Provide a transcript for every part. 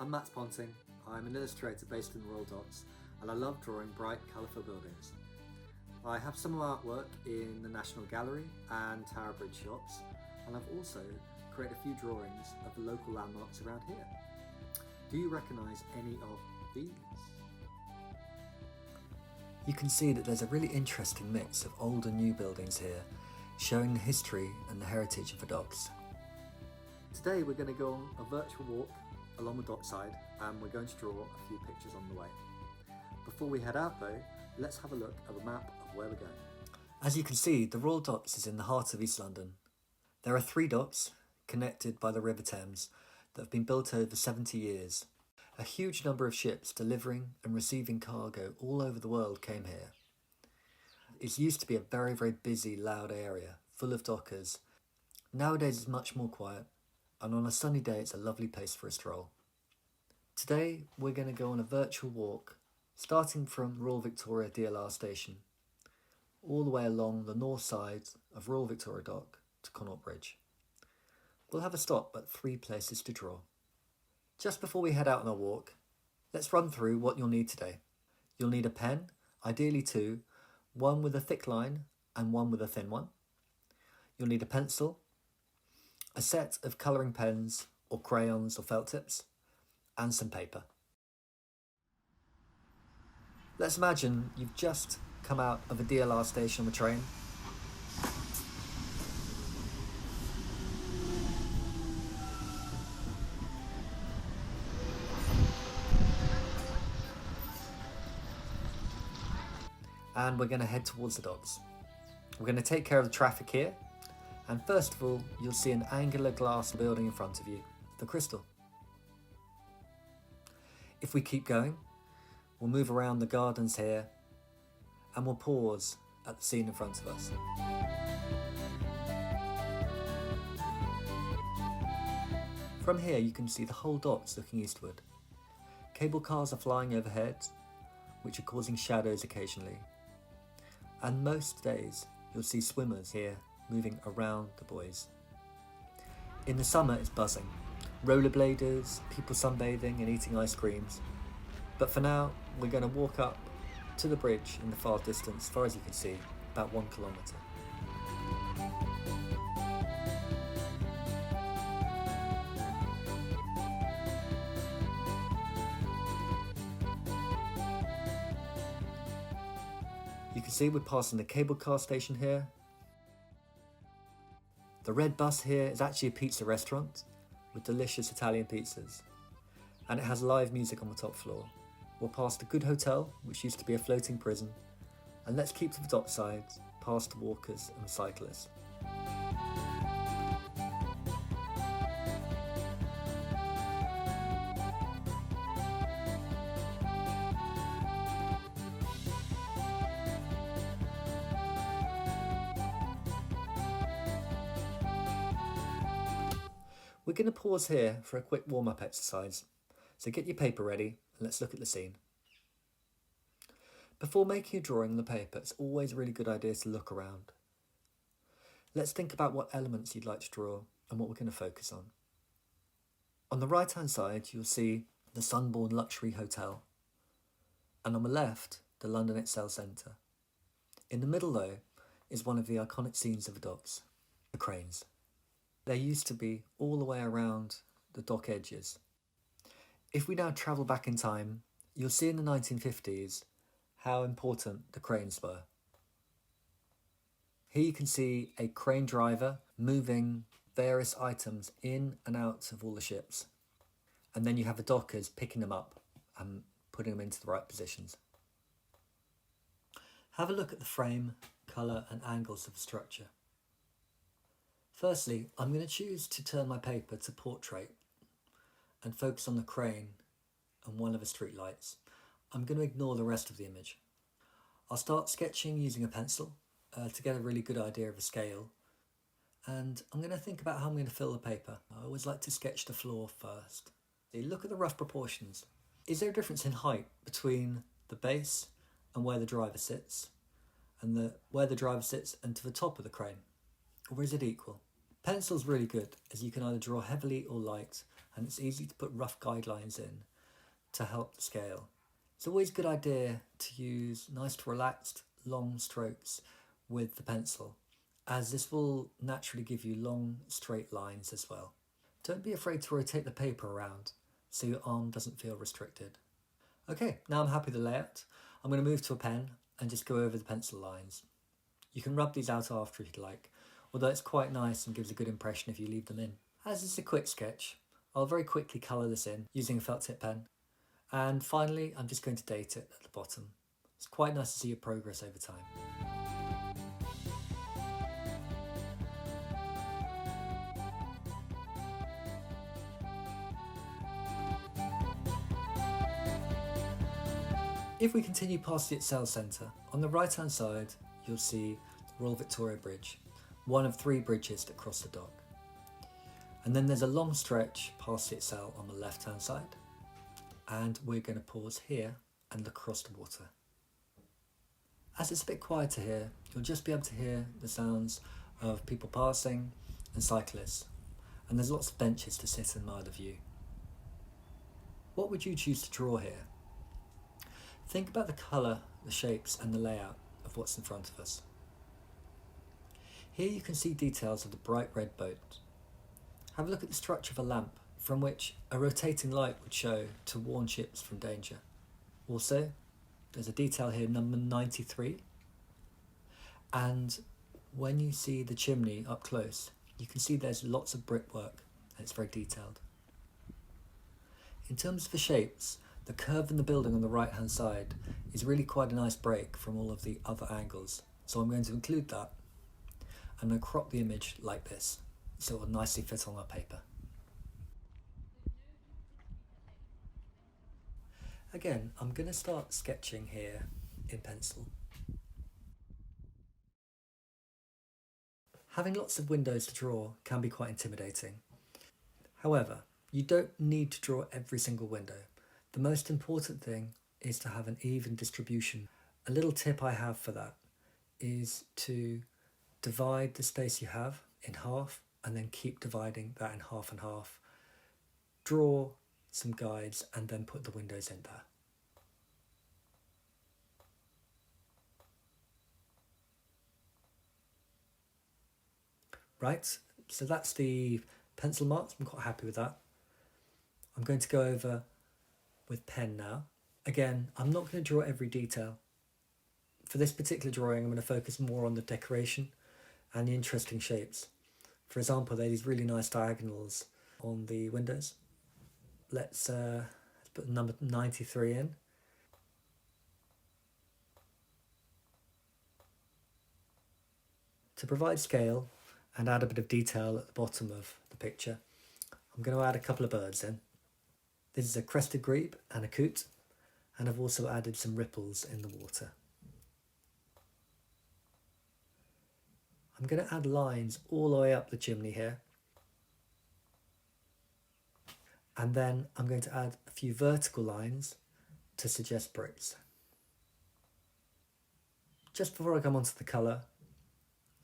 I'm Matt Ponting. I'm an illustrator based in Royal Docks and I love drawing bright, colourful buildings. I have some of my artwork in the National Gallery and Tower Bridge shops, and I've also created a few drawings of the local landmarks around here. Do you recognise any of these? You can see that there's a really interesting mix of old and new buildings here, showing the history and the heritage of the docks. Today we're going to go on a virtual walk along the dockside and we're going to draw a few pictures on the way. Before we head out though, let's have a look at a map of where we're going. As you can see, the Royal Docks is in the heart of East London. There are 3 docks connected by the River Thames that have been built over 70 years. A huge number of ships delivering and receiving cargo all over the world came here. It used to be a very, very busy, loud area, full of dockers. Nowadays it's much more quiet, and on a sunny day it's a lovely place for a stroll. Today we're going to go on a virtual walk, starting from Royal Victoria DLR station, all the way along the north side of Royal Victoria Dock to Connaught Bridge. We'll have a stop at 3 places to draw. Just before we head out on our walk, let's run through what you'll need today. You'll need a pen, ideally 2, one with a thick line and one with a thin one. You'll need a pencil, a set of colouring pens or crayons or felt tips, and some paper. Let's imagine you've just come out of a DLR station on the train. And we're going to head towards the docks. We're going to take care of the traffic here, and first of all you'll see an angular glass building in front of you, the Crystal. If we keep going, we'll move around the gardens here and we'll pause at the scene in front of us. From here you can see the whole docks looking eastward. Cable cars are flying overhead, which are causing shadows occasionally. And most days you'll see swimmers here moving around the buoys. In the summer it's buzzing. Rollerbladers, people sunbathing and eating ice creams. But for now we're going to walk up to the bridge in the far distance, as far as you can see, about 1 kilometre. You can see we're passing the cable car station here. The red bus here is actually a pizza restaurant with delicious Italian pizzas, and it has live music on the top floor. We'll pass the Good Hotel, which used to be a floating prison, and let's keep to the dockside, past the walkers and cyclists. We're going to pause here for a quick warm-up exercise, so get your paper ready and let's look at the scene. Before making a drawing on the paper, it's always a really good idea to look around. Let's think about what elements you'd like to draw and what we're going to focus on. On the right-hand side, you'll see the Sunborn Luxury Hotel, and on the left, the London Excel Centre. In the middle, though, is one of the iconic scenes of the docks, the cranes. They used to be all the way around the dock edges. If we now travel back in time, you'll see in the 1950s how important the cranes were. Here you can see a crane driver moving various items in and out of all the ships. And then you have the dockers picking them up and putting them into the right positions. Have a look at the frame, colour and angles of the structure. Firstly, I'm going to choose to turn my paper to portrait and focus on the crane and one of the street lights. I'm going to ignore the rest of the image. I'll start sketching using a pencil to get a really good idea of the scale, and I'm going to think about how I'm going to fill the paper. I always like to sketch the floor first. Look at the rough proportions. Is there a difference in height between the base and where the driver sits, and where the driver sits and to the top of the crane? Or is it equal? Pencil's really good, as you can either draw heavily or light, and it's easy to put rough guidelines in to help the scale. It's always a good idea to use nice relaxed long strokes with the pencil, as this will naturally give you long straight lines as well. Don't be afraid to rotate the paper around so your arm doesn't feel restricted. Okay, now I'm happy with the layout. I'm going to move to a pen and just go over the pencil lines. You can rub these out after if you'd like, although it's quite nice and gives a good impression if you leave them in. As it's a quick sketch, I'll very quickly colour this in using a felt tip pen. And finally, I'm just going to date it at the bottom. It's quite nice to see your progress over time. If we continue past the Excel Centre, on the right hand side you'll see the Royal Victoria Bridge, one of 3 bridges that cross the dock. And then there's a long stretch past the Excel on the left hand side, and we're going to pause here and look across the water. As it's a bit quieter here, you'll just be able to hear the sounds of people passing and cyclists, and there's lots of benches to sit and admire the view. What would you choose to draw here? Think about the colour, the shapes and the layout of what's in front of us. Here you can see details of the bright red boat. Have a look at the structure of a lamp from which a rotating light would show to warn ships from danger. Also, there's a detail here, number 93. And when you see the chimney up close, you can see there's lots of brickwork and it's very detailed. In terms of the shapes, the curve in the building on the right hand side is really quite a nice break from all of the other angles. So I'm going to include that. I'm going to crop the image like this so it will nicely fit on our paper. Again, I'm going to start sketching here in pencil. Having lots of windows to draw can be quite intimidating. However, you don't need to draw every single window. The most important thing is to have an even distribution. A little tip I have for that is to divide the space you have in half and then keep dividing that in half and half. Draw some guides and then put the windows in there. Right, so that's the pencil marks. I'm quite happy with that. I'm going to go over with pen now. Again, I'm not going to draw every detail. For this particular drawing, I'm going to focus more on the decoration and the interesting shapes. For example, there are these really nice diagonals on the windows. Let's put number 93 in. To provide scale and add a bit of detail at the bottom of the picture, I'm going to add a couple of birds in. This is a crested grebe and a coot, and I've also added some ripples in the water. I'm going to add lines all the way up the chimney here, and then I'm going to add a few vertical lines to suggest bricks. Just before I come onto the colour,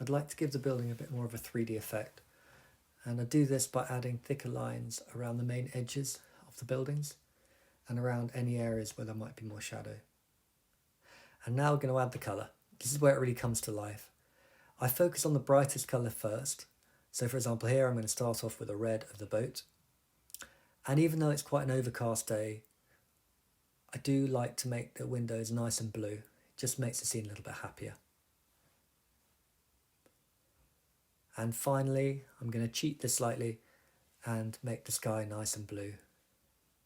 I'd like to give the building a bit more of a 3D effect, and I do this by adding thicker lines around the main edges of the buildings and around any areas where there might be more shadow. And now we're going to add the colour. This is where it really comes to life. I focus on the brightest colour first. So for example here I'm going to start off with the red of the boat. And even though it's quite an overcast day, I do like to make the windows nice and blue. It just makes the scene a little bit happier. And finally I'm going to cheat this slightly and make the sky nice and blue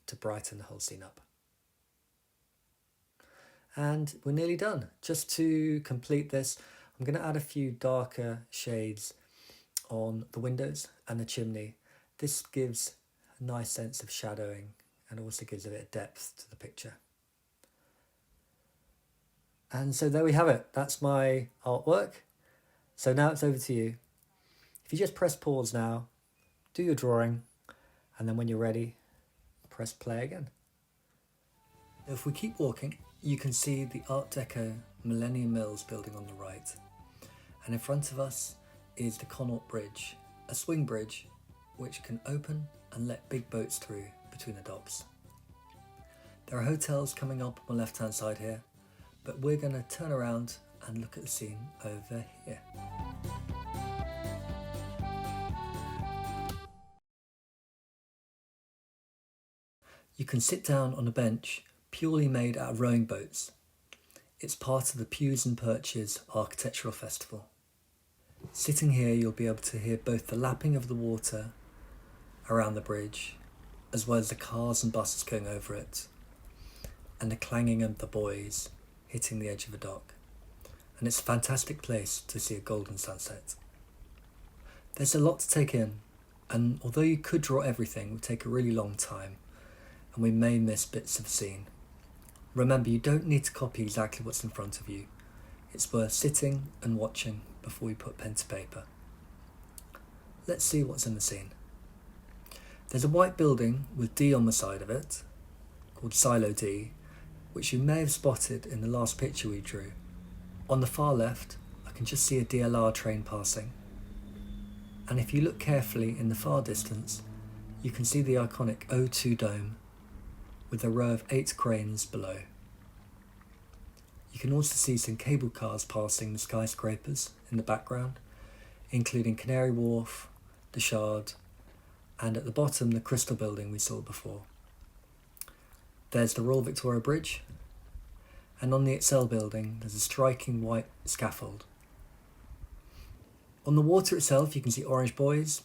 to brighten the whole scene up. And we're nearly done. Just to complete this, I'm going to add a few darker shades on the windows and the chimney. This gives a nice sense of shadowing and also gives a bit of depth to the picture. And so there we have it. That's my artwork. So now it's over to you. If you just press pause now, do your drawing, and then when you're ready, press play again. If we keep walking, you can see the Art Deco Millennium Mills building on the right. And in front of us is the Connaught Bridge, a swing bridge which can open and let big boats through between the docks. There are hotels coming up on the left hand side here, but we're going to turn around and look at the scene over here. You can sit down on a bench purely made out of rowing boats. It's part of the Pews and Perches Architectural Festival. Sitting here you'll be able to hear both the lapping of the water around the bridge, as well as the cars and buses going over it, and the clanging of the buoys hitting the edge of the dock. And it's a fantastic place to see a golden sunset. There's a lot to take in, and although you could draw everything, it would take a really long time, and we may miss bits of the scene. Remember, you don't need to copy exactly what's in front of you. It's worth sitting and watching before you put pen to paper. Let's see what's in the scene. There's a white building with D on the side of it, called Silo D, which you may have spotted in the last picture we drew. On the far left, I can just see a DLR train passing. And if you look carefully in the far distance, you can see the iconic O2 dome with a row of 8 cranes below. You can also see some cable cars passing the skyscrapers in the background, including Canary Wharf, the Shard, and at the bottom the Crystal Building we saw before. There's the Royal Victoria Bridge, and on the Excel building there's a striking white scaffold. On the water itself you can see orange buoys,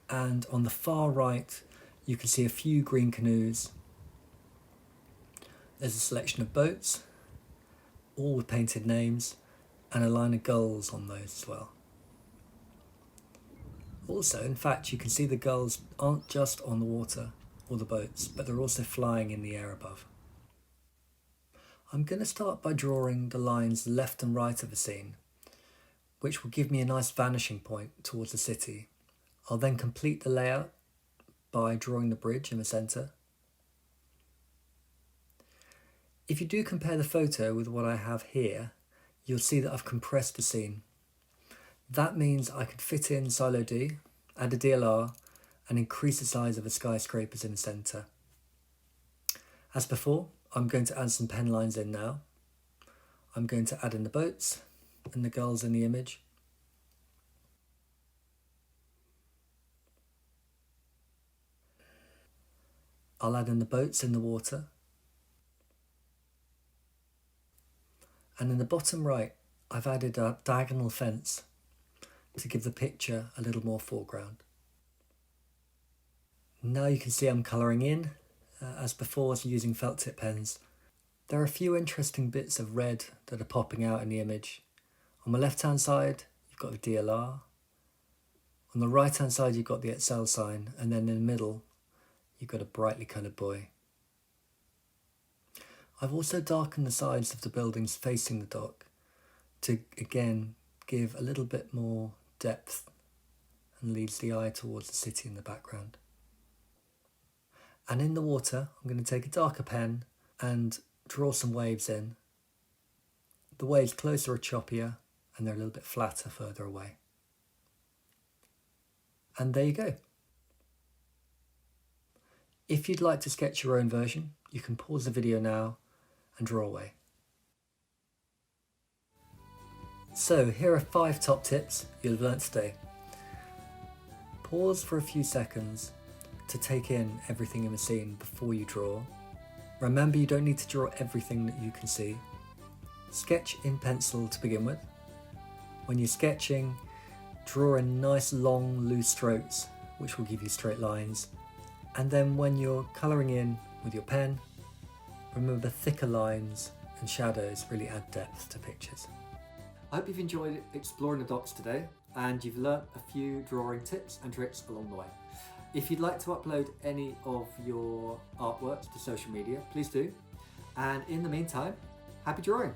and on the far right you can see a few green canoes. There's a selection of boats, all with painted names, and a line of gulls on those as well. Also, in fact, you can see the gulls aren't just on the water or the boats, but they're also flying in the air above. I'm going to start by drawing the lines left and right of the scene, which will give me a nice vanishing point towards the city. I'll then complete the layout by drawing the bridge in the centre. If you do compare the photo with what I have here, you'll see that I've compressed the scene. That means I could fit in Silo D, add a DLR, and increase the size of the skyscrapers in the centre. As before, I'm going to add some pen lines in now. I'm going to add in the boats and the gulls in the image. I'll add in the boats in the water. And in the bottom right, I've added a diagonal fence to give the picture a little more foreground. Now you can see I'm colouring in, as before, I was using felt tip pens. There are a few interesting bits of red that are popping out in the image. On the left hand side, you've got the DLR. On the right hand side, you've got the Excel sign, and then in the middle, you've got a brightly coloured buoy. I've also darkened the sides of the buildings facing the dock to again give a little bit more depth and leads the eye towards the city in the background. And in the water, I'm going to take a darker pen and draw some waves in. The waves closer are choppier and they're a little bit flatter further away. And there you go. If you'd like to sketch your own version, you can pause the video now and draw away. So here are 5 top tips you'll have learnt today. Pause for a few seconds to take in everything in the scene before you draw. Remember, you don't need to draw everything that you can see. Sketch in pencil to begin with. When you're sketching, draw in nice long loose strokes which will give you straight lines. And then when you're colouring in with your pen, remember thicker lines and shadows really add depth to pictures. I hope you've enjoyed exploring the docks today and you've learnt a few drawing tips and tricks along the way. If you'd like to upload any of your artwork to social media, please do. And in the meantime, happy drawing!